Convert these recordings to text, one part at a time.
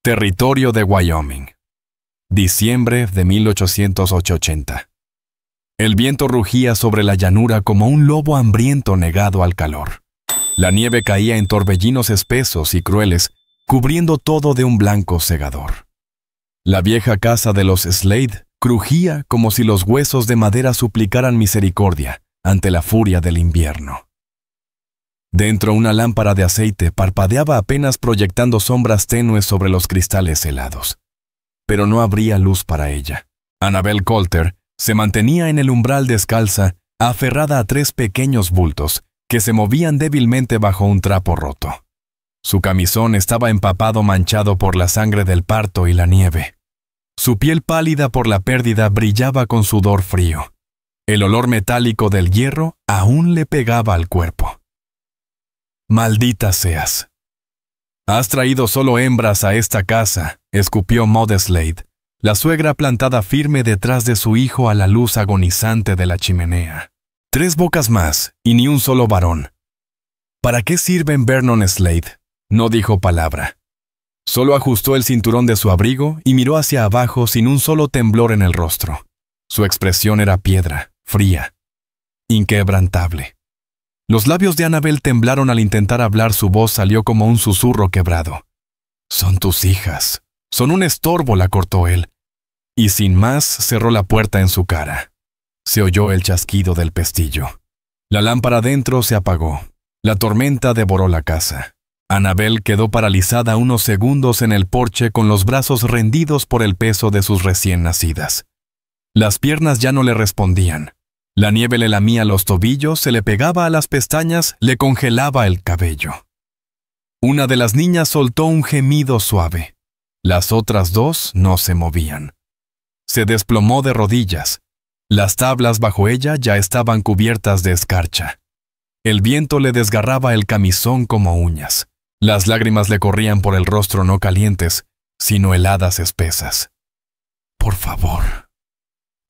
Territorio de Wyoming. Diciembre de 1880. El viento rugía sobre la llanura como un lobo hambriento negado al calor. La nieve caía en torbellinos espesos y crueles, cubriendo todo de un blanco cegador. La vieja casa de los Slade crujía como si los huesos de madera suplicaran misericordia ante la furia del invierno. Dentro una lámpara de aceite parpadeaba apenas proyectando sombras tenues sobre los cristales helados. Pero no habría luz para ella. Annabel Coulter se mantenía en el umbral descalza, aferrada a 3 pequeños bultos que se movían débilmente bajo un trapo roto. Su camisón estaba empapado, manchado por la sangre del parto y la nieve. Su piel pálida por la pérdida brillaba con sudor frío. El olor metálico del hierro aún le pegaba al cuerpo. «Maldita seas. Has traído solo hembras a esta casa», escupió Maud Slade, la suegra plantada firme detrás de su hijo a la luz agonizante de la chimenea. 3 bocas más, y ni un solo varón. ¿Para qué sirven Vernon Slade? No dijo palabra. Solo ajustó el cinturón de su abrigo y miró hacia abajo sin un solo temblor en el rostro. Su expresión era piedra, fría, inquebrantable. Los labios de Annabel temblaron al intentar hablar, su voz salió como un susurro quebrado. «Son tus hijas. Son un estorbo», la cortó él. Y sin más cerró la puerta en su cara. Se oyó el chasquido del pestillo. La lámpara dentro se apagó. La tormenta devoró la casa. Annabel quedó paralizada unos segundos en el porche con los brazos rendidos por el peso de sus recién nacidas. Las piernas ya no le respondían. La nieve le lamía los tobillos, se le pegaba a las pestañas, le congelaba el cabello. Una de las niñas soltó un gemido suave. Las otras 2 no se movían. Se desplomó de rodillas. Las tablas bajo ella ya estaban cubiertas de escarcha. El viento le desgarraba el camisón como uñas. Las lágrimas le corrían por el rostro, no calientes, sino heladas espesas. «Por favor».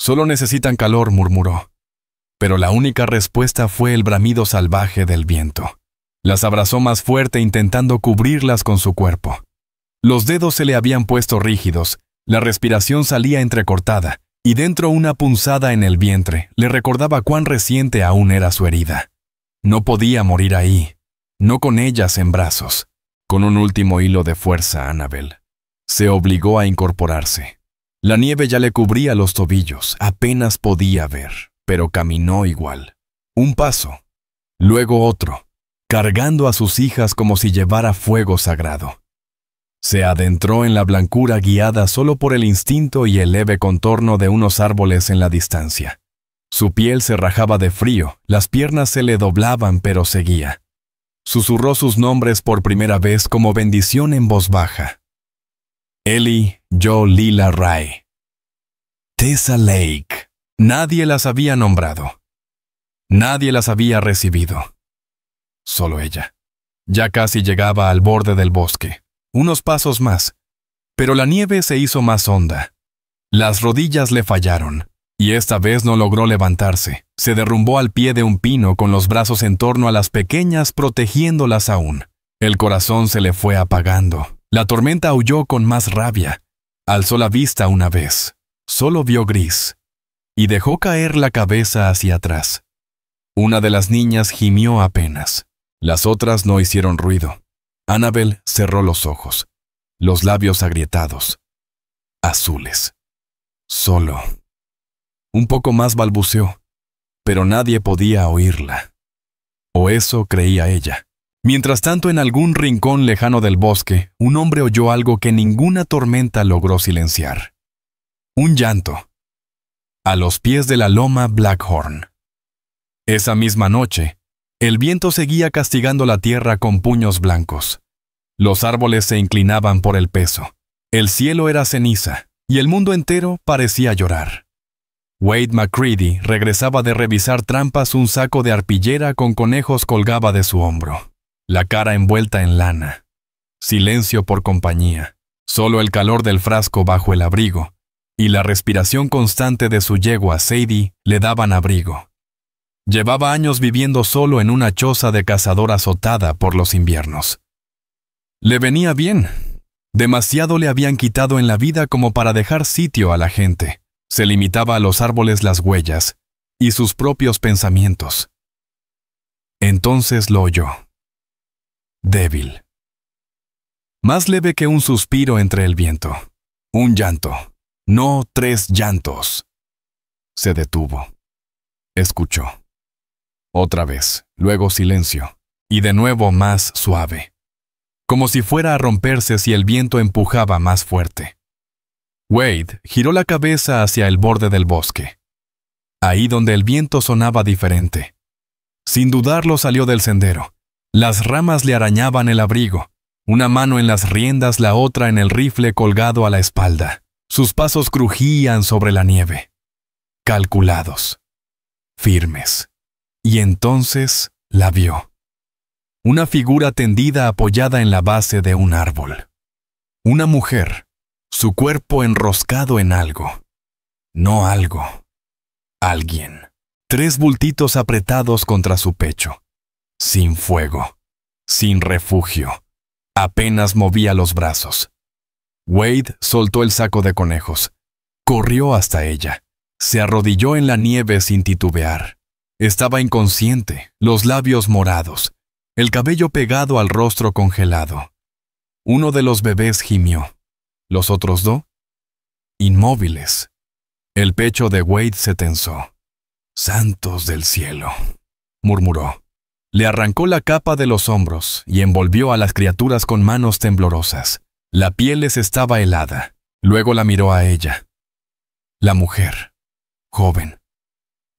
«Solo necesitan calor», murmuró. Pero la única respuesta fue el bramido salvaje del viento. Las abrazó más fuerte intentando cubrirlas con su cuerpo. Los dedos se le habían puesto rígidos, la respiración salía entrecortada, y dentro una punzada en el vientre le recordaba cuán reciente aún era su herida. No podía morir ahí, no con ellas en brazos. Con un último hilo de fuerza, Annabel se obligó a incorporarse. La nieve ya le cubría los tobillos, apenas podía ver, pero caminó igual. Un paso, luego otro, cargando a sus hijas como si llevara fuego sagrado. Se adentró en la blancura guiada solo por el instinto y el leve contorno de unos árboles en la distancia. Su piel se rajaba de frío, las piernas se le doblaban, pero seguía. Susurró sus nombres por primera vez como bendición en voz baja. Ellie Jo Lila Ray. Tessa Lake. Nadie las había nombrado. Nadie las había recibido. Solo ella. Ya casi llegaba al borde del bosque. Unos pasos más. Pero la nieve se hizo más honda. Las rodillas le fallaron, y esta vez no logró levantarse. Se derrumbó al pie de un pino con los brazos en torno a las pequeñas, protegiéndolas aún. El corazón se le fue apagando. La tormenta aulló con más rabia. Alzó la vista una vez. Solo vio gris. Y dejó caer la cabeza hacia atrás. Una de las niñas gimió apenas. Las otras no hicieron ruido. Annabel cerró los ojos, los labios agrietados, azules. Solo. Un poco más balbuceó, pero nadie podía oírla. O eso creía ella. Mientras tanto, en algún rincón lejano del bosque, un hombre oyó algo que ninguna tormenta logró silenciar. Un llanto. A los pies de la loma Blackhorn. Esa misma noche, el viento seguía castigando la tierra con puños blancos. Los árboles se inclinaban por el peso. El cielo era ceniza, y el mundo entero parecía llorar. Wade McCready regresaba de revisar trampas, un saco de arpillera con conejos colgaba de su hombro, la cara envuelta en lana. Silencio por compañía, solo el calor del frasco bajo el abrigo, y la respiración constante de su yegua Sadie le daban abrigo. Llevaba años viviendo solo en una choza de cazador azotada por los inviernos. Le venía bien. Demasiado le habían quitado en la vida como para dejar sitio a la gente. Se limitaba a los árboles las huellas y sus propios pensamientos. Entonces lo oyó. Débil. Más leve que un suspiro entre el viento. Un llanto. No 3 llantos. Se detuvo. Escuchó. Otra vez, luego silencio, y de nuevo más suave. Como si fuera a romperse si el viento empujaba más fuerte. Wade giró la cabeza hacia el borde del bosque. Ahí donde el viento sonaba diferente. Sin dudarlo salió del sendero. Las ramas le arañaban el abrigo, una mano en las riendas, la otra en el rifle colgado a la espalda. Sus pasos crujían sobre la nieve. Calculados. Firmes. Y entonces la vio. Una figura tendida apoyada en la base de un árbol. Una mujer, su cuerpo enroscado en algo. No algo. Alguien. 3 bultitos apretados contra su pecho. Sin fuego. Sin refugio. Apenas movía los brazos. Wade soltó el saco de conejos. Corrió hasta ella. Se arrodilló en la nieve sin titubear. Estaba inconsciente, los labios morados, el cabello pegado al rostro congelado. Uno de los bebés gimió. Los otros 2, inmóviles. El pecho de Wade se tensó. «Santos del cielo», murmuró. Le arrancó la capa de los hombros y envolvió a las criaturas con manos temblorosas. La piel les estaba helada. Luego la miró a ella. La mujer, joven,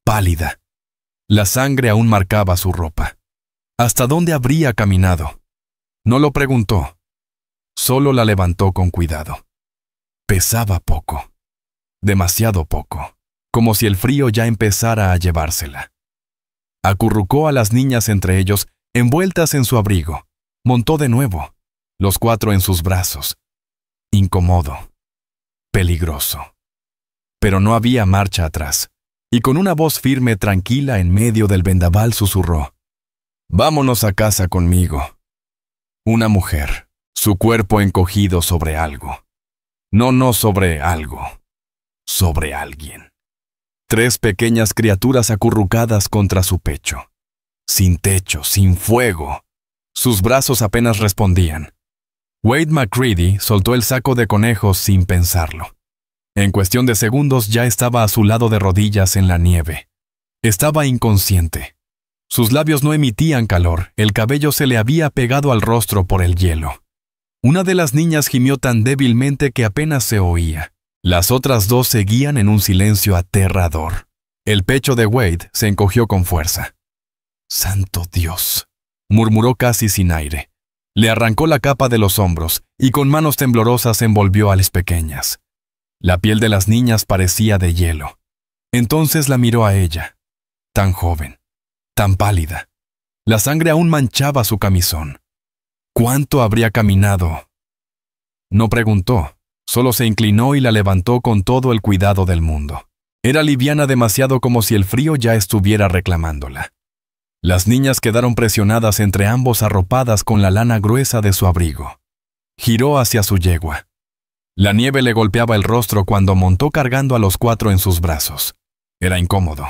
pálida. La sangre aún marcaba su ropa. ¿Hasta dónde habría caminado? No lo preguntó. Solo la levantó con cuidado. Pesaba poco. Demasiado poco. Como si el frío ya empezara a llevársela. Acurrucó a las niñas entre ellos, envueltas en su abrigo. Montó de nuevo, los 4 en sus brazos. Incómodo. Peligroso. Pero no había marcha atrás. Y con una voz firme, tranquila, en medio del vendaval susurró. «Vámonos a casa conmigo». Una mujer, su cuerpo encogido sobre algo. No sobre algo. Sobre alguien. 3 pequeñas criaturas acurrucadas contra su pecho. Sin techo, sin fuego. Sus brazos apenas respondían. Wade McCready soltó el saco de conejos sin pensarlo. En cuestión de segundos ya estaba a su lado de rodillas en la nieve. Estaba inconsciente. Sus labios no emitían calor, el cabello se le había pegado al rostro por el hielo. Una de las niñas gimió tan débilmente que apenas se oía. Las otras 2 seguían en un silencio aterrador. El pecho de Wade se encogió con fuerza. «Santo Dios», murmuró casi sin aire. Le arrancó la capa de los hombros y con manos temblorosas envolvió a las pequeñas. La piel de las niñas parecía de hielo. Entonces la miró a ella, tan joven, tan pálida. La sangre aún manchaba su camisón. ¿Cuánto habría caminado? No preguntó, solo se inclinó y la levantó con todo el cuidado del mundo. Era liviana demasiado como si el frío ya estuviera reclamándola. Las niñas quedaron presionadas entre ambos arropadas con la lana gruesa de su abrigo. Giró hacia su yegua. La nieve le golpeaba el rostro cuando montó cargando a los 4 en sus brazos. Era incómodo.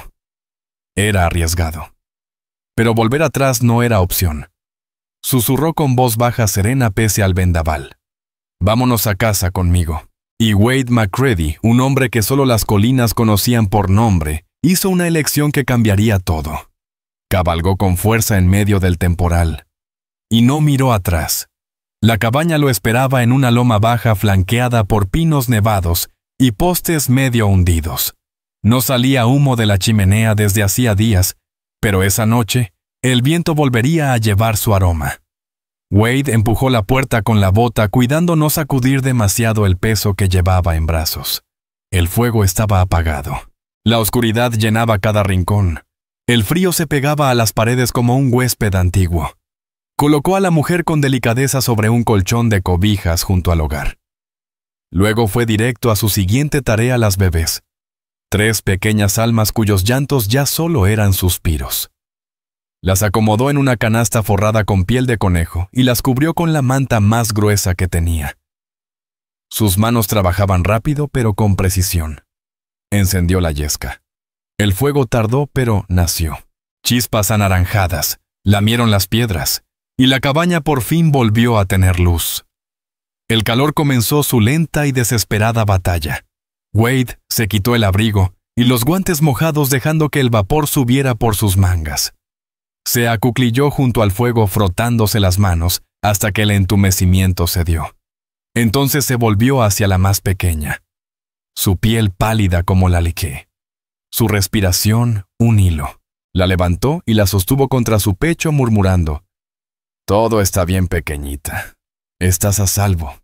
Era arriesgado. Pero volver atrás no era opción. Susurró con voz baja serena pese al vendaval. «Vámonos a casa conmigo». Y Wade McCready, un hombre que solo las colinas conocían por nombre, hizo una elección que cambiaría todo. Cabalgó con fuerza en medio del temporal. Y no miró atrás. La cabaña lo esperaba en una loma baja flanqueada por pinos nevados y postes medio hundidos. No salía humo de la chimenea desde hacía días, pero esa noche, el viento volvería a llevar su aroma. Wade empujó la puerta con la bota cuidando no sacudir demasiado el peso que llevaba en brazos. El fuego estaba apagado. La oscuridad llenaba cada rincón. El frío se pegaba a las paredes como un huésped antiguo. Colocó a la mujer con delicadeza sobre un colchón de cobijas junto al hogar. Luego fue directo a su siguiente tarea: las bebés. 3 pequeñas almas cuyos llantos ya solo eran suspiros. Las acomodó en una canasta forrada con piel de conejo y las cubrió con la manta más gruesa que tenía. Sus manos trabajaban rápido pero con precisión. Encendió la yesca. El fuego tardó pero nació. Chispas anaranjadas lamieron las piedras y la cabaña por fin volvió a tener luz. El calor comenzó su lenta y desesperada batalla. Wade se quitó el abrigo y los guantes mojados dejando que el vapor subiera por sus mangas. Se acuclilló junto al fuego frotándose las manos hasta que el entumecimiento cedió. Entonces se volvió hacia la más pequeña. Su piel pálida como la liqué. Su respiración, un hilo. La levantó y la sostuvo contra su pecho murmurando: «Todo está bien, pequeñita. Estás a salvo».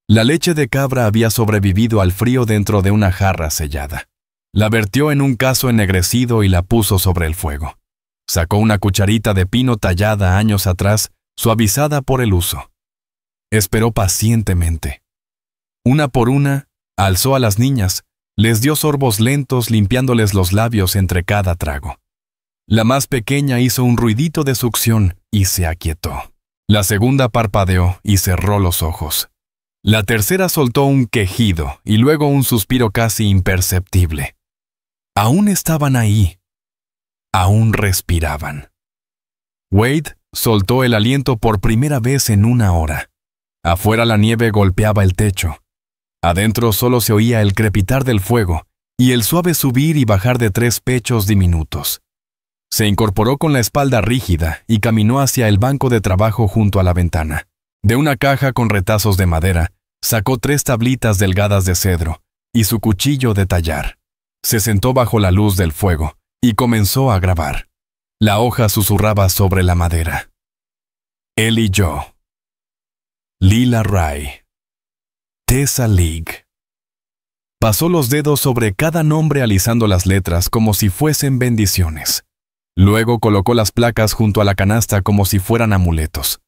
La leche de cabra había sobrevivido al frío dentro de una jarra sellada. La vertió en un cazo ennegrecido y la puso sobre el fuego. Sacó una cucharita de pino tallada años atrás, suavizada por el uso. Esperó pacientemente. Una por una, alzó a las niñas, les dio sorbos lentos limpiándoles los labios entre cada trago. La más pequeña hizo un ruidito de succión y se aquietó. La segunda parpadeó y cerró los ojos. La tercera soltó un quejido y luego un suspiro casi imperceptible. Aún estaban ahí. Aún respiraban. Wade soltó el aliento por primera vez en una hora. Afuera la nieve golpeaba el techo. Adentro solo se oía el crepitar del fuego y el suave subir y bajar de 3 pechos diminutos. Se incorporó con la espalda rígida y caminó hacia el banco de trabajo junto a la ventana. De una caja con retazos de madera, sacó 3 tablitas delgadas de cedro y su cuchillo de tallar. Se sentó bajo la luz del fuego y comenzó a grabar. La hoja susurraba sobre la madera. Él y yo. Lila Ray. Tessa League. Pasó los dedos sobre cada nombre alisando las letras como si fuesen bendiciones. Luego colocó las placas junto a la canasta como si fueran amuletos.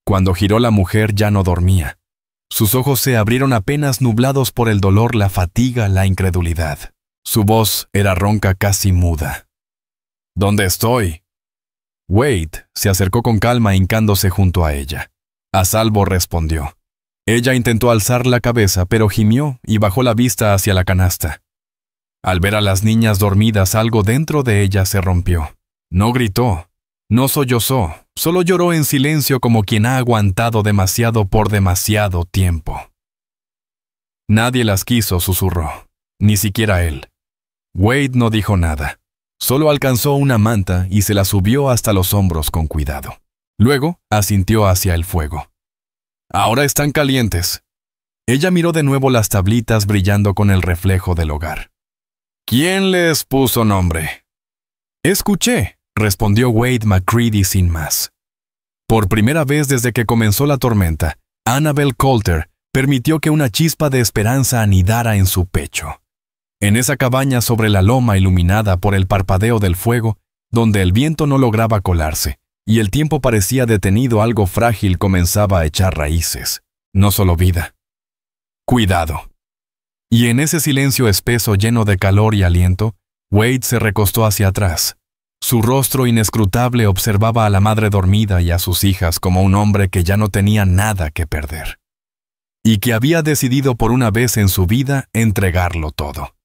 Cuando giró la mujer ya no dormía. Sus ojos se abrieron apenas nublados por el dolor, la fatiga, la incredulidad. Su voz era ronca, casi muda. ¿Dónde estoy? Wade se acercó con calma hincándose junto a ella. A salvo, respondió. Ella intentó alzar la cabeza, pero gimió y bajó la vista hacia la canasta. Al ver a las niñas dormidas, algo dentro de ella se rompió. No gritó, no sollozó, solo lloró en silencio como quien ha aguantado demasiado por demasiado tiempo. Nadie las quiso, susurró, ni siquiera él. Wade no dijo nada, solo alcanzó una manta y se la subió hasta los hombros con cuidado. Luego asintió hacia el fuego. Ahora están calientes. Ella miró de nuevo las tablitas brillando con el reflejo del hogar. ¿Quién les puso nombre? Escuché, respondió Wade McCready sin más. Por primera vez desde que comenzó la tormenta, Annabel Coulter permitió que una chispa de esperanza anidara en su pecho. En esa cabaña sobre la loma iluminada por el parpadeo del fuego, donde el viento no lograba colarse, y el tiempo parecía detenido, algo frágil comenzaba a echar raíces, no solo vida. Cuidado. Y en ese silencio espeso lleno de calor y aliento, Wade se recostó hacia atrás. Su rostro inescrutable observaba a la madre dormida y a sus hijas como un hombre que ya no tenía nada que perder. Y que había decidido por una vez en su vida entregarlo todo.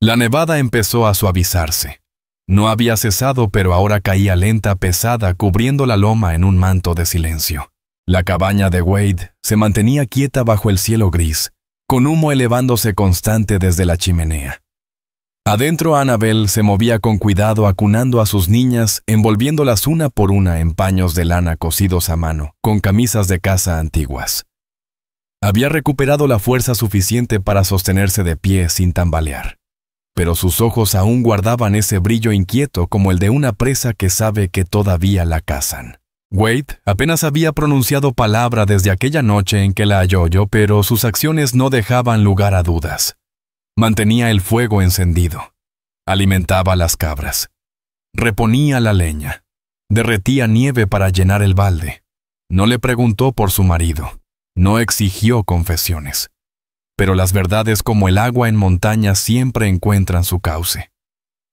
La nevada empezó a suavizarse. No había cesado, pero ahora caía lenta, pesada, cubriendo la loma en un manto de silencio. La cabaña de Wade se mantenía quieta bajo el cielo gris, con humo elevándose constante desde la chimenea. Adentro Annabel se movía con cuidado acunando a sus niñas, envolviéndolas una por una en paños de lana cosidos a mano, con camisas de casa antiguas. Había recuperado la fuerza suficiente para sostenerse de pie sin tambalear. Pero sus ojos aún guardaban ese brillo inquieto como el de una presa que sabe que todavía la cazan. Wade apenas había pronunciado palabra desde aquella noche en que la halló, pero sus acciones no dejaban lugar a dudas. Mantenía el fuego encendido. Alimentaba a las cabras. Reponía la leña. Derretía nieve para llenar el balde. No le preguntó por su marido. No exigió confesiones. Pero las verdades como el agua en montaña siempre encuentran su cauce.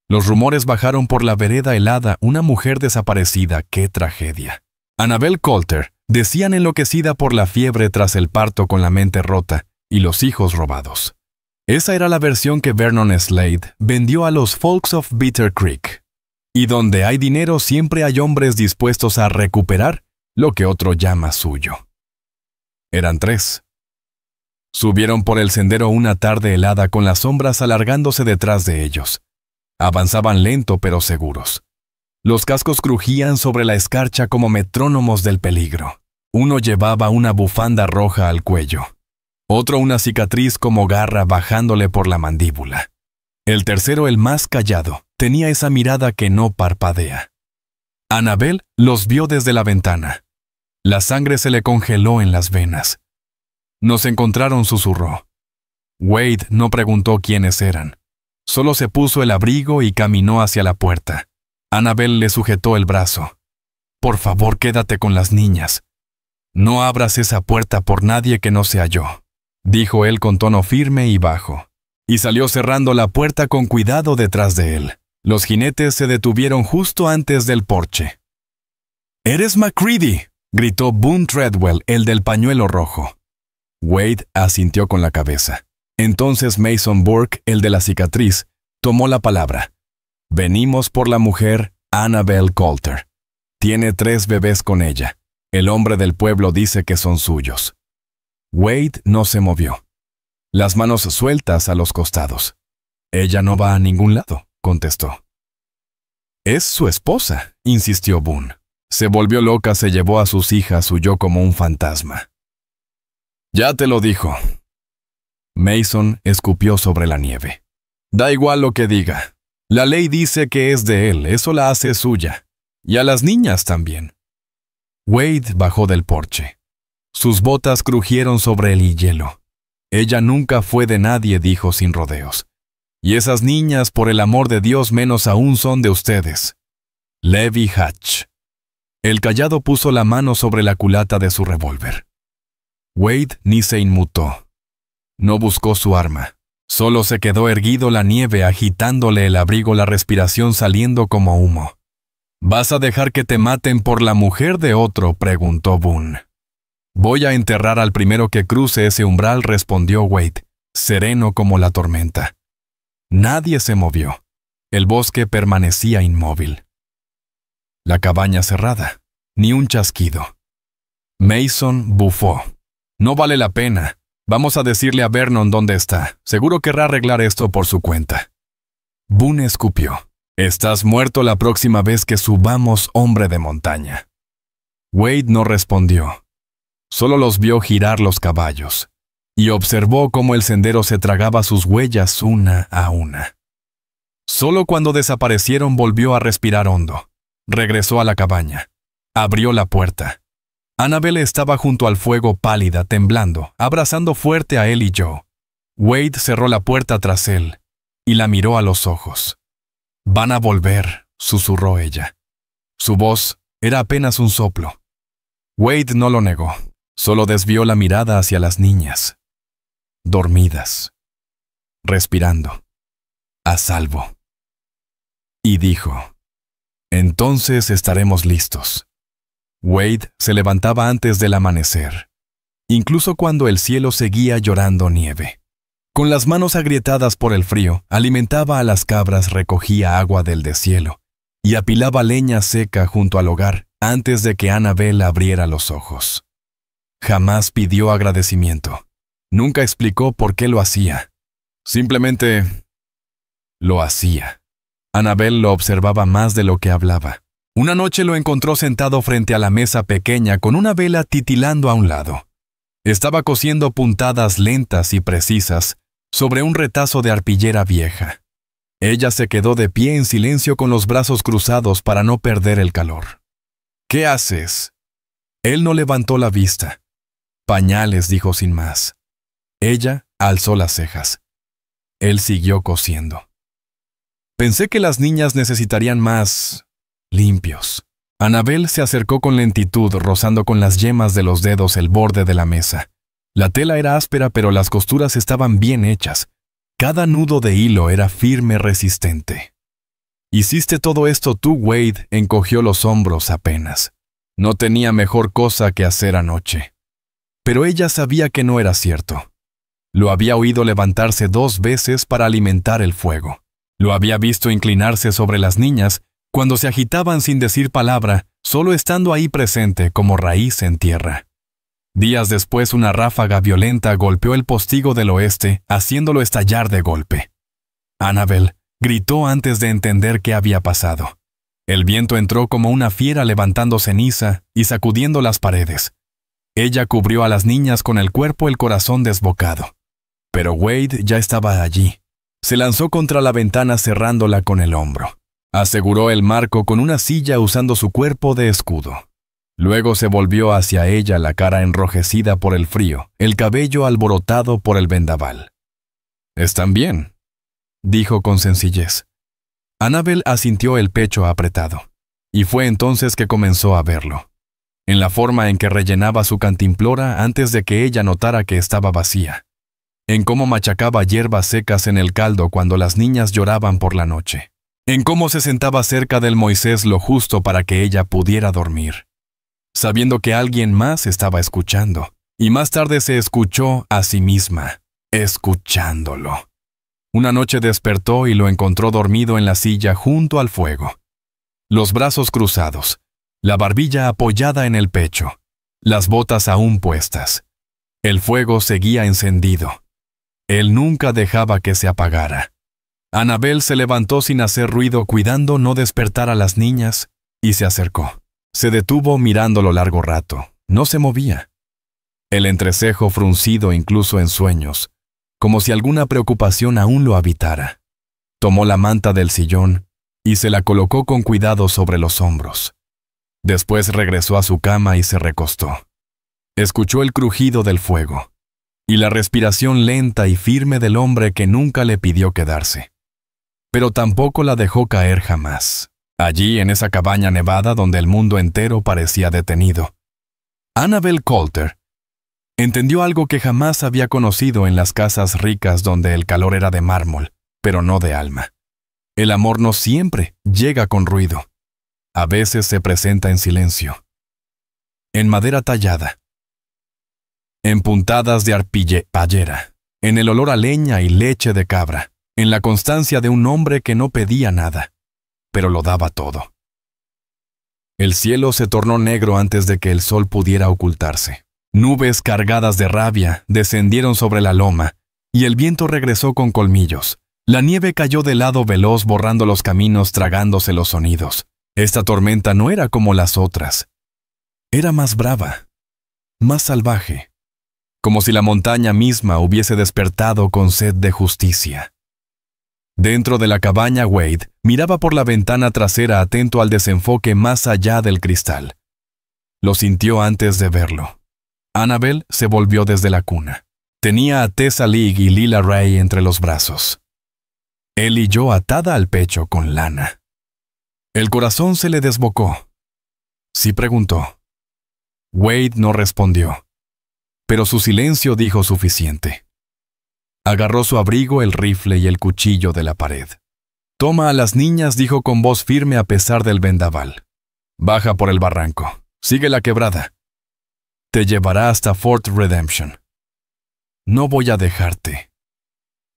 Los rumores bajaron por la vereda helada, una mujer desaparecida, ¡qué tragedia! Annabel Coulter, decían enloquecida por la fiebre tras el parto con la mente rota, y los hijos robados. Esa era la versión que Vernon Slade vendió a los Folks of Bitter Creek. Y donde hay dinero siempre hay hombres dispuestos a recuperar lo que otro llama suyo. Eran 3. Subieron por el sendero una tarde helada con las sombras alargándose detrás de ellos. Avanzaban lento pero seguros. Los cascos crujían sobre la escarcha como metrónomos del peligro. Uno llevaba una bufanda roja al cuello. Otro una cicatriz como garra bajándole por la mandíbula. El tercero, el más callado, tenía esa mirada que no parpadea. Annabel los vio desde la ventana. La sangre se le congeló en las venas. Nos encontraron, susurró. Wade no preguntó quiénes eran. Solo se puso el abrigo y caminó hacia la puerta. Annabel le sujetó el brazo. Por favor, quédate con las niñas. No abras esa puerta por nadie que no sea yo, dijo él con tono firme y bajo. Y salió cerrando la puerta con cuidado detrás de él. Los jinetes se detuvieron justo antes del porche. «¡Eres MacCready!», gritó Boone Treadwell, el del pañuelo rojo. Wade asintió con la cabeza. Entonces Mason Burke, el de la cicatriz, tomó la palabra. «Venimos por la mujer Annabel Coulter. Tiene 3 bebés con ella. El hombre del pueblo dice que son suyos». Wade no se movió. Las manos sueltas a los costados. «Ella no va a ningún lado», contestó. «Es su esposa», insistió Boone. Se volvió loca, se llevó a sus hijas, huyó como un fantasma. «Ya te lo dijo». Mason escupió sobre la nieve. «Da igual lo que diga. La ley dice que es de él, eso la hace suya. Y a las niñas también». Wade bajó del porche. Sus botas crujieron sobre el hielo. «Ella nunca fue de nadie», dijo sin rodeos. «Y esas niñas, por el amor de Dios, menos aún son de ustedes». Levi Hatch. El callado puso la mano sobre la culata de su revólver. Wade ni se inmutó. No buscó su arma. Solo se quedó erguido la nieve, agitándole el abrigo, la respiración saliendo como humo. «¿Vas a dejar que te maten por la mujer de otro?», preguntó Boone. «Voy a enterrar al primero que cruce ese umbral», respondió Wade, sereno como la tormenta. Nadie se movió. El bosque permanecía inmóvil. La cabaña cerrada. Ni un chasquido. Mason bufó. «No vale la pena. Vamos a decirle a Vernon dónde está. Seguro querrá arreglar esto por su cuenta». Boone escupió. «Estás muerto la próxima vez que subamos, hombre de montaña». Wade no respondió. Solo los vio girar los caballos, y observó cómo el sendero se tragaba sus huellas una a una. Solo cuando desaparecieron volvió a respirar hondo. Regresó a la cabaña. Abrió la puerta. Annabel estaba junto al fuego, pálida, temblando, abrazando fuerte a él y Joe. Wade cerró la puerta tras él y la miró a los ojos. «Van a volver», susurró ella. Su voz era apenas un soplo. Wade no lo negó. Solo desvió la mirada hacia las niñas. Dormidas. Respirando. A salvo. Y dijo: «Entonces estaremos listos». Wade se levantaba antes del amanecer, incluso cuando el cielo seguía llorando nieve. Con las manos agrietadas por el frío, alimentaba a las cabras, recogía agua del deshielo y apilaba leña seca junto al hogar antes de que Annabel abriera los ojos. Jamás pidió agradecimiento. Nunca explicó por qué lo hacía. Simplemente lo hacía. Annabel lo observaba más de lo que hablaba. Una noche lo encontró sentado frente a la mesa pequeña con una vela titilando a un lado. Estaba cosiendo puntadas lentas y precisas sobre un retazo de arpillera vieja. Ella se quedó de pie en silencio con los brazos cruzados para no perder el calor. «¿Qué haces?». Él no levantó la vista. «Pañales», dijo sin más. Ella alzó las cejas. Él siguió cosiendo. «Pensé que las niñas necesitarían más limpios». Annabel se acercó con lentitud, rozando con las yemas de los dedos el borde de la mesa. La tela era áspera, pero las costuras estaban bien hechas. Cada nudo de hilo era firme, resistente. «¿Hiciste todo esto tú, Wade?», encogió los hombros apenas. No tenía mejor cosa que hacer anoche. Pero ella sabía que no era cierto. Lo había oído levantarse 2 veces para alimentar el fuego. Lo había visto inclinarse sobre las niñas cuando se agitaban sin decir palabra, solo estando ahí presente como raíz en tierra. Días después, una ráfaga violenta golpeó el postigo del oeste, haciéndolo estallar de golpe. Annabel gritó antes de entender qué había pasado. El viento entró como una fiera levantando ceniza y sacudiendo las paredes. Ella cubrió a las niñas con el cuerpo, el corazón desbocado. Pero Wade ya estaba allí. Se lanzó contra la ventana cerrándola con el hombro. Aseguró el marco con una silla usando su cuerpo de escudo. Luego se volvió hacia ella, la cara enrojecida por el frío, el cabello alborotado por el vendaval. «¿Están bien?», dijo con sencillez. Annabel asintió, el pecho apretado, y fue entonces que comenzó a verlo, en la forma en que rellenaba su cantimplora antes de que ella notara que estaba vacía, en cómo machacaba hierbas secas en el caldo cuando las niñas lloraban por la noche, en cómo se sentaba cerca del Moisés lo justo para que ella pudiera dormir, sabiendo que alguien más estaba escuchando, y más tarde se escuchó a sí misma, escuchándolo. Una noche despertó y lo encontró dormido en la silla junto al fuego, los brazos cruzados, la barbilla apoyada en el pecho, las botas aún puestas. El fuego seguía encendido. Él nunca dejaba que se apagara. Annabel se levantó sin hacer ruido, cuidando no despertar a las niñas, y se acercó. Se detuvo mirándolo largo rato. No se movía. El entrecejo fruncido incluso en sueños, como si alguna preocupación aún lo habitara. Tomó la manta del sillón y se la colocó con cuidado sobre los hombros. Después regresó a su cama y se recostó. Escuchó el crujido del fuego y la respiración lenta y firme del hombre que nunca le pidió quedarse. Pero tampoco la dejó caer jamás. Allí, en esa cabaña nevada donde el mundo entero parecía detenido, Annabel Coulter entendió algo que jamás había conocido en las casas ricas donde el calor era de mármol, pero no de alma. El amor no siempre llega con ruido. A veces se presenta en silencio, en madera tallada, en puntadas de arpillera, en el olor a leña y leche de cabra, en la constancia de un hombre que no pedía nada, pero lo daba todo. El cielo se tornó negro antes de que el sol pudiera ocultarse. Nubes cargadas de rabia descendieron sobre la loma, y el viento regresó con colmillos. La nieve cayó de lado veloz, borrando los caminos, tragándose los sonidos. Esta tormenta no era como las otras. Era más brava, más salvaje, como si la montaña misma hubiese despertado con sed de justicia. Dentro de la cabaña, Wade miraba por la ventana trasera, atento al desenfoque más allá del cristal. Lo sintió antes de verlo. Annabel se volvió desde la cuna. Tenía a Tessa League y Lila Ray entre los brazos. Él y yo atada al pecho con lana. El corazón se le desbocó. Sí preguntó. Wade no respondió, pero su silencio dijo suficiente. Agarró su abrigo, el rifle y el cuchillo de la pared. «Toma a las niñas», dijo con voz firme a pesar del vendaval. «Baja por el barranco. Sigue la quebrada. Te llevará hasta Fort Redemption. No voy a dejarte».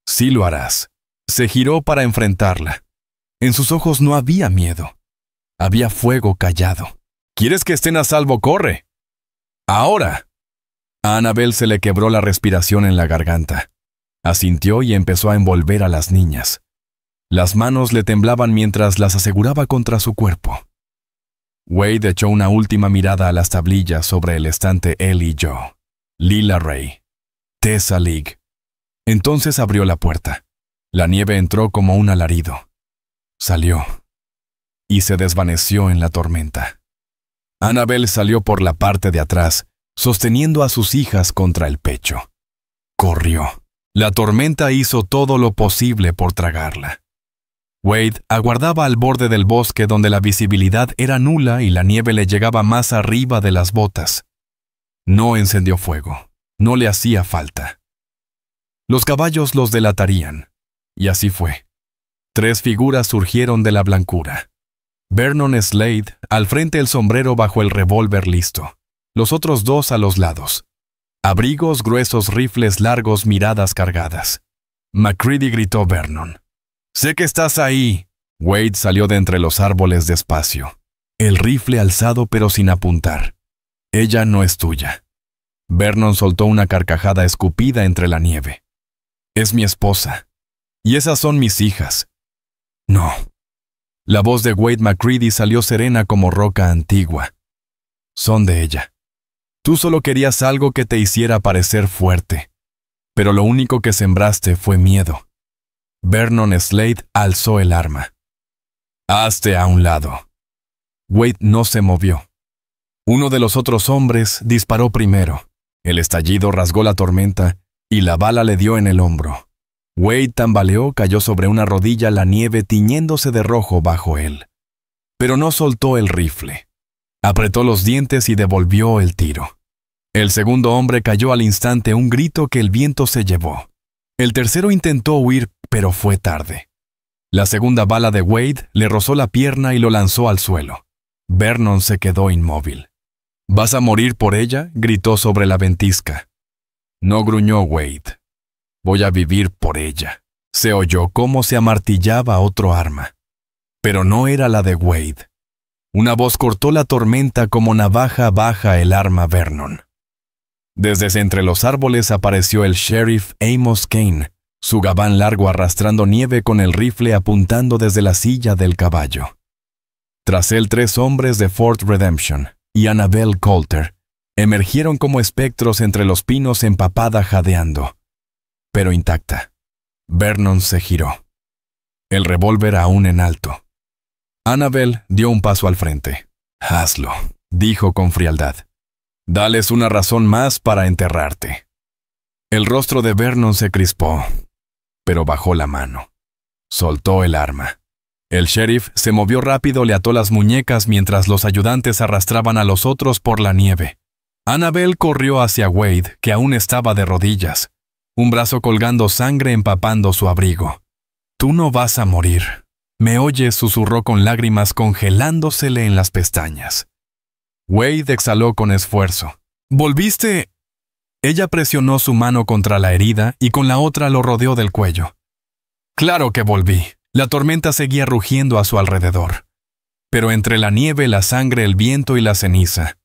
«Sí lo harás». Se giró para enfrentarla. En sus ojos no había miedo. Había fuego callado. «¿Quieres que estén a salvo? ¡Corre! ¡Ahora!». A Annabel se le quebró la respiración en la garganta. Asintió y empezó a envolver a las niñas. Las manos le temblaban mientras las aseguraba contra su cuerpo. Wade echó una última mirada a las tablillas sobre el estante él y yo. Lila Ray. Tessa League. Entonces abrió la puerta. La nieve entró como un alarido. Salió. Y se desvaneció en la tormenta. Annabel salió por la parte de atrás, sosteniendo a sus hijas contra el pecho. Corrió. La tormenta hizo todo lo posible por tragarla. Wade aguardaba al borde del bosque donde la visibilidad era nula y la nieve le llegaba más arriba de las botas. No encendió fuego. No le hacía falta. Los caballos los delatarían. Y así fue. 3 figuras surgieron de la blancura. Vernon Slade, al frente, el sombrero bajo el revólver listo. Los otros 2 a los lados. Abrigos gruesos, rifles largos, miradas cargadas. MacCready gritó Vernon. «¡Sé que estás ahí!» Wade salió de entre los árboles despacio. El rifle alzado pero sin apuntar. «Ella no es tuya». Vernon soltó una carcajada escupida entre la nieve. «Es mi esposa. Y esas son mis hijas». «No». La voz de Wade MacCready salió serena como roca antigua. «Son de ella. Tú solo querías algo que te hiciera parecer fuerte, pero lo único que sembraste fue miedo». Vernon Slade alzó el arma. «Hazte a un lado». Wade no se movió. Uno de los otros hombres disparó primero. El estallido rasgó la tormenta y la bala le dio en el hombro. Wade tambaleó, cayó sobre una rodilla, la nieve tiñéndose de rojo bajo él. Pero no soltó el rifle. Apretó los dientes y devolvió el tiro. El segundo hombre cayó al instante, un grito que el viento se llevó. El tercero intentó huir, pero fue tarde. La segunda bala de Wade le rozó la pierna y lo lanzó al suelo. Vernon se quedó inmóvil. «¿Vas a morir por ella?», gritó sobre la ventisca. No, gruñó Wade. «Voy a vivir por ella». Se oyó cómo se amartillaba otro arma. Pero no era la de Wade. Una voz cortó la tormenta como navaja baja el arma Vernon. Desde entre los árboles apareció el sheriff Amos Kane, su gabán largo arrastrando nieve con el rifle apuntando desde la silla del caballo. Tras él 3 hombres de Fort Redemption y Annabelle Coulter emergieron como espectros entre los pinos empapada jadeando, pero intacta. Vernon se giró. El revólver aún en alto. Annabelle dio un paso al frente. «Hazlo», dijo con frialdad. «Dales una razón más para enterrarte». El rostro de Vernon se crispó, pero bajó la mano. Soltó el arma. El sheriff se movió rápido, le ató las muñecas mientras los ayudantes arrastraban a los otros por la nieve. Annabelle corrió hacia Wade, que aún estaba de rodillas, un brazo colgando sangre empapando su abrigo. «Tú no vas a morir». «¿Me oyes?», susurró con lágrimas congelándosele en las pestañas. Wade exhaló con esfuerzo. «¿Volviste?» Ella presionó su mano contra la herida y con la otra lo rodeó del cuello. «Claro que volví». La tormenta seguía rugiendo a su alrededor. Pero entre la nieve, la sangre, el viento y la ceniza,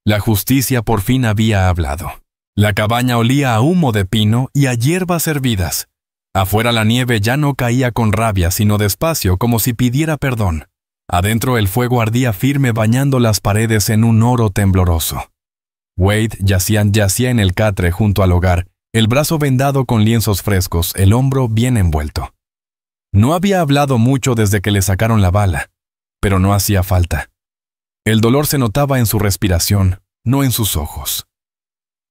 la justicia por fin había hablado. La cabaña olía a humo de pino y a hierbas hervidas. Afuera la nieve ya no caía con rabia, sino despacio, como si pidiera perdón. Adentro el fuego ardía firme, bañando las paredes en un oro tembloroso. Wade yacía en el catre junto al hogar, el brazo vendado con lienzos frescos, el hombro bien envuelto. No había hablado mucho desde que le sacaron la bala, pero no hacía falta. El dolor se notaba en su respiración, no en sus ojos.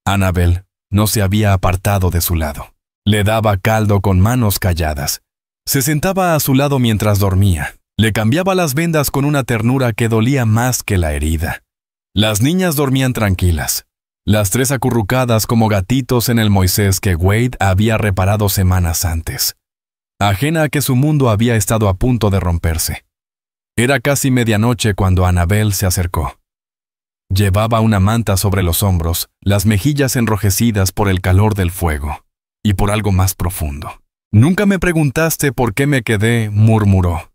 Annabelle no se había apartado de su lado. Le daba caldo con manos calladas. Se sentaba a su lado mientras dormía. Le cambiaba las vendas con una ternura que dolía más que la herida. Las niñas dormían tranquilas, las 3 acurrucadas como gatitos en el Moisés que Wade había reparado semanas antes. Ajena a que su mundo había estado a punto de romperse. Era casi medianoche cuando Annabelle se acercó. Llevaba una manta sobre los hombros, las mejillas enrojecidas por el calor del fuego y por algo más profundo. «Nunca me preguntaste por qué me quedé», murmuró.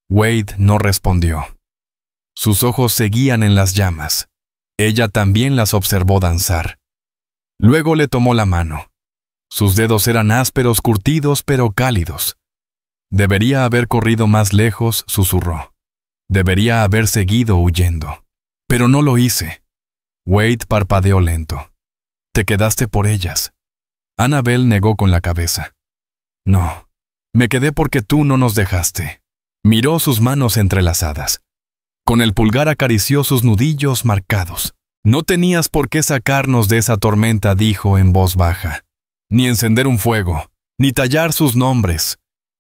Wade no respondió. Sus ojos seguían en las llamas. Ella también las observó danzar. Luego le tomó la mano. Sus dedos eran ásperos, curtidos, pero cálidos. «Debería haber corrido más lejos», susurró. «Debería haber seguido huyendo. Pero no lo hice». Wade parpadeó lento. «Te quedaste por ellas». Annabelle negó con la cabeza. «No, me quedé porque tú no nos dejaste». Miró sus manos entrelazadas. Con el pulgar acarició sus nudillos marcados. «No tenías por qué sacarnos de esa tormenta», dijo en voz baja. «Ni encender un fuego, ni tallar sus nombres,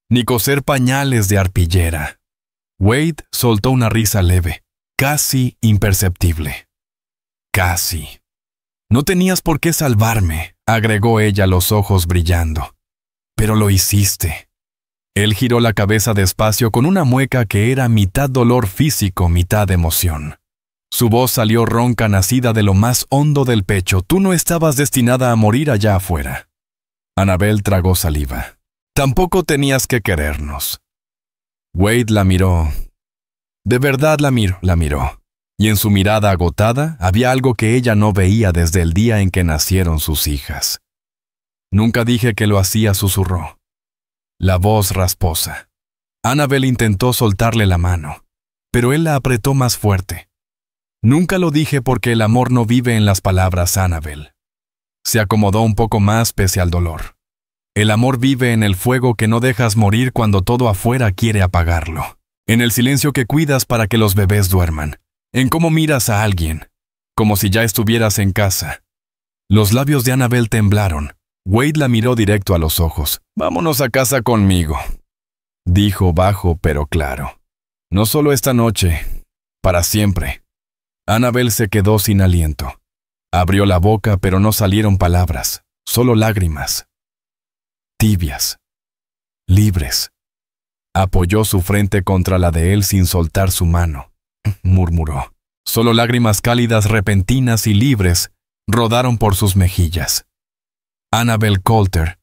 ni coser pañales de arpillera». Wade soltó una risa leve, casi imperceptible. «Casi». «No tenías por qué salvarme», agregó ella, los ojos brillando. «Pero lo hiciste». Él giró la cabeza despacio con una mueca que era mitad dolor físico, mitad emoción. Su voz salió ronca, nacida de lo más hondo del pecho. Tú no estabas destinada a morir allá afuera. Annabel tragó saliva. Tampoco tenías que querernos. Wade la miró. De verdad la miró. Y en su mirada agotada había algo que ella no veía desde el día en que nacieron sus hijas. Nunca dije que lo hacía, susurró. La voz rasposa. Annabel intentó soltarle la mano, pero él la apretó más fuerte. Nunca lo dije porque el amor no vive en las palabras, Annabel. Se acomodó un poco más pese al dolor. El amor vive en el fuego que no dejas morir cuando todo afuera quiere apagarlo. En el silencio que cuidas para que los bebés duerman. En cómo miras a alguien, como si ya estuvieras en casa. Los labios de Annabel temblaron. Wade la miró directo a los ojos. «Vámonos a casa conmigo», dijo bajo pero claro. «No solo esta noche, para siempre». Annabel se quedó sin aliento. Abrió la boca, pero no salieron palabras, solo lágrimas. Tibias, libres. Apoyó su frente contra la de él sin soltar su mano. Murmuró. Solo lágrimas cálidas, repentinas y libres rodaron por sus mejillas. Annabel Coulter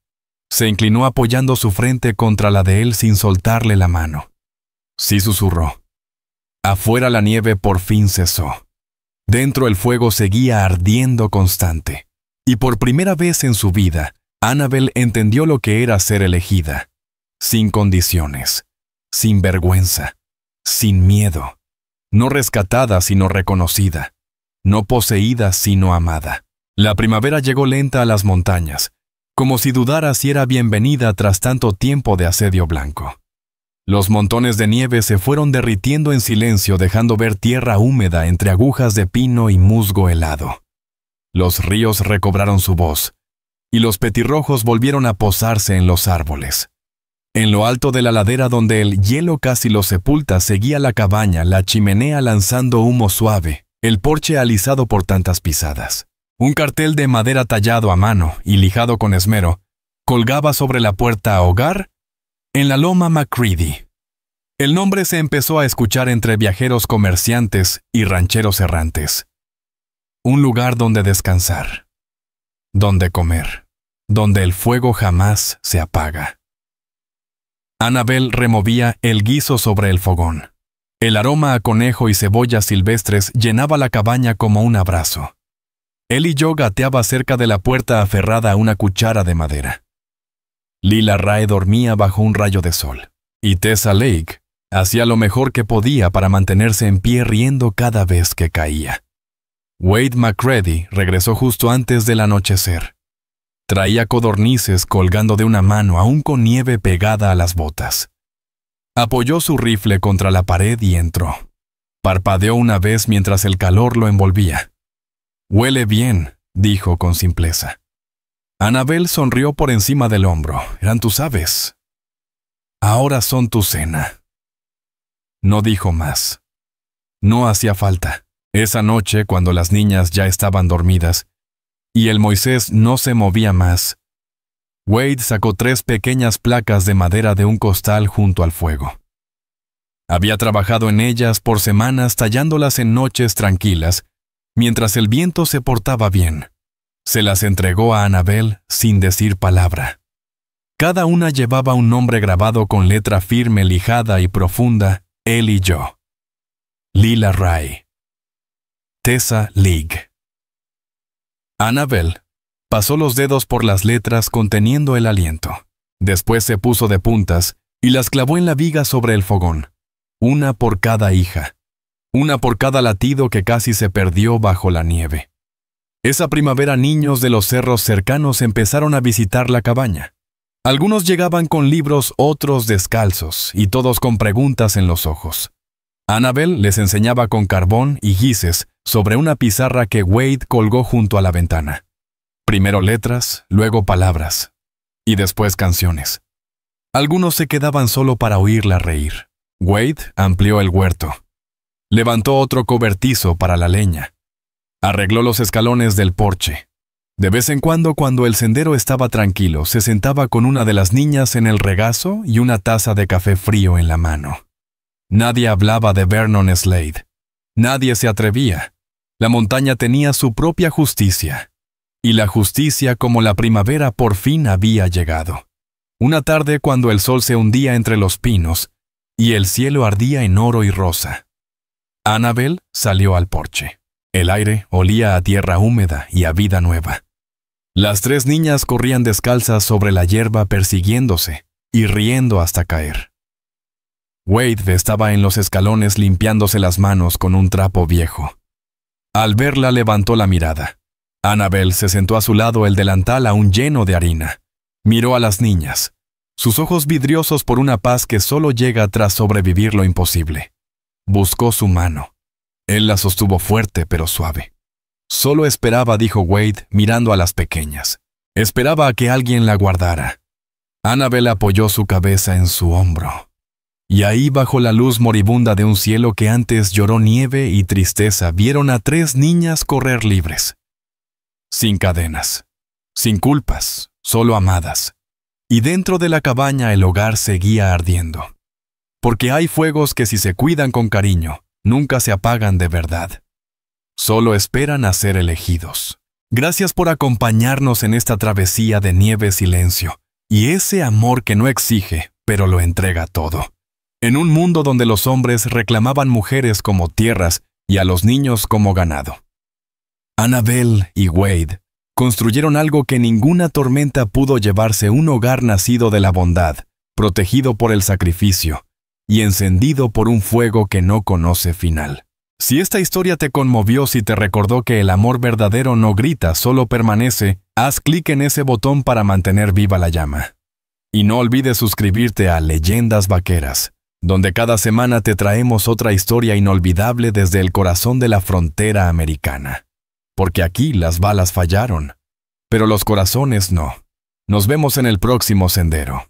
se inclinó apoyando su frente contra la de él sin soltarle la mano. Sí, susurró. Afuera la nieve por fin cesó. Dentro el fuego seguía ardiendo constante. Y por primera vez en su vida, Annabel entendió lo que era ser elegida. Sin condiciones, sin vergüenza, sin miedo. No rescatada sino reconocida. No poseída sino amada. La primavera llegó lenta a las montañas, como si dudara si era bienvenida tras tanto tiempo de asedio blanco. Los montones de nieve se fueron derritiendo en silencio, dejando ver tierra húmeda entre agujas de pino y musgo helado. Los ríos recobraron su voz, y los petirrojos volvieron a posarse en los árboles. En lo alto de la ladera donde el hielo casi los sepulta seguía la cabaña, la chimenea lanzando humo suave, el porche alisado por tantas pisadas. Un cartel de madera tallado a mano y lijado con esmero colgaba sobre la puerta Hogar en la loma McCready. El nombre se empezó a escuchar entre viajeros comerciantes y rancheros errantes. Un lugar donde descansar, donde comer, donde el fuego jamás se apaga. Annabel removía el guiso sobre el fogón. El aroma a conejo y cebollas silvestres llenaba la cabaña como un abrazo. Él y yo gateaba cerca de la puerta aferrada a una cuchara de madera. Lila Rae dormía bajo un rayo de sol, y Tessa Lake hacía lo mejor que podía para mantenerse en pie riendo cada vez que caía. Wade McCready regresó justo antes del anochecer. Traía codornices colgando de una mano aún con nieve pegada a las botas. Apoyó su rifle contra la pared y entró. Parpadeó una vez mientras el calor lo envolvía. «Huele bien», dijo con simpleza. Annabel sonrió por encima del hombro. «Eran tus aves. Ahora son tu cena». No dijo más. No hacía falta. Esa noche, cuando las niñas ya estaban dormidas y el Moisés no se movía más, Wade sacó 3 pequeñas placas de madera de un costal junto al fuego. Había trabajado en ellas por semanas, tallándolas en noches tranquilas, mientras el viento se portaba bien. Se las entregó a Annabel sin decir palabra. Cada una llevaba un nombre grabado con letra firme, lijada y profunda: él y yo. Lila Rae. Tessa League. Annabel pasó los dedos por las letras conteniendo el aliento. Después se puso de puntas y las clavó en la viga sobre el fogón. Una por cada hija. Una por cada latido que casi se perdió bajo la nieve. Esa primavera niños de los cerros cercanos empezaron a visitar la cabaña. Algunos llegaban con libros, otros descalzos, y todos con preguntas en los ojos. Annabel les enseñaba con carbón y gises sobre una pizarra que Wade colgó junto a la ventana. Primero letras, luego palabras, y después canciones. Algunos se quedaban solo para oírla reír. Wade amplió el huerto. Levantó otro cobertizo para la leña. Arregló los escalones del porche. De vez en cuando el sendero estaba tranquilo, se sentaba con una de las niñas en el regazo y una taza de café frío en la mano. Nadie hablaba de Vernon Slade. Nadie se atrevía. La montaña tenía su propia justicia. Y la justicia, como la primavera, por fin había llegado. Una tarde cuando el sol se hundía entre los pinos y el cielo ardía en oro y rosa. Annabel salió al porche. El aire olía a tierra húmeda y a vida nueva. Las tres niñas corrían descalzas sobre la hierba persiguiéndose y riendo hasta caer. Wade estaba en los escalones limpiándose las manos con un trapo viejo. Al verla levantó la mirada. Annabel se sentó a su lado, el delantal aún lleno de harina. Miró a las niñas, sus ojos vidriosos por una paz que solo llega tras sobrevivir lo imposible. Buscó su mano. Él la sostuvo fuerte pero suave. Solo esperaba, dijo Wade, mirando a las pequeñas. Esperaba a que alguien la guardara. Annabel apoyó su cabeza en su hombro. Y ahí, bajo la luz moribunda de un cielo que antes lloró nieve y tristeza, vieron a tres niñas correr libres. Sin cadenas, sin culpas, solo amadas. Y dentro de la cabaña el hogar seguía ardiendo. Porque hay fuegos que si se cuidan con cariño, nunca se apagan de verdad. Solo esperan a ser elegidos. Gracias por acompañarnos en esta travesía de nieve silencio, y ese amor que no exige, pero lo entrega todo. En un mundo donde los hombres reclamaban mujeres como tierras y a los niños como ganado. Annabel y Wade construyeron algo que ninguna tormenta pudo llevarse: un hogar nacido de la bondad, protegido por el sacrificio y encendido por un fuego que no conoce final. Si esta historia te conmovió, si te recordó que el amor verdadero no grita, solo permanece, haz clic en ese botón para mantener viva la llama. Y no olvides suscribirte a Leyendas Vaqueras, donde cada semana te traemos otra historia inolvidable desde el corazón de la frontera americana. Porque aquí las balas fallaron, pero los corazones no. Nos vemos en el próximo sendero.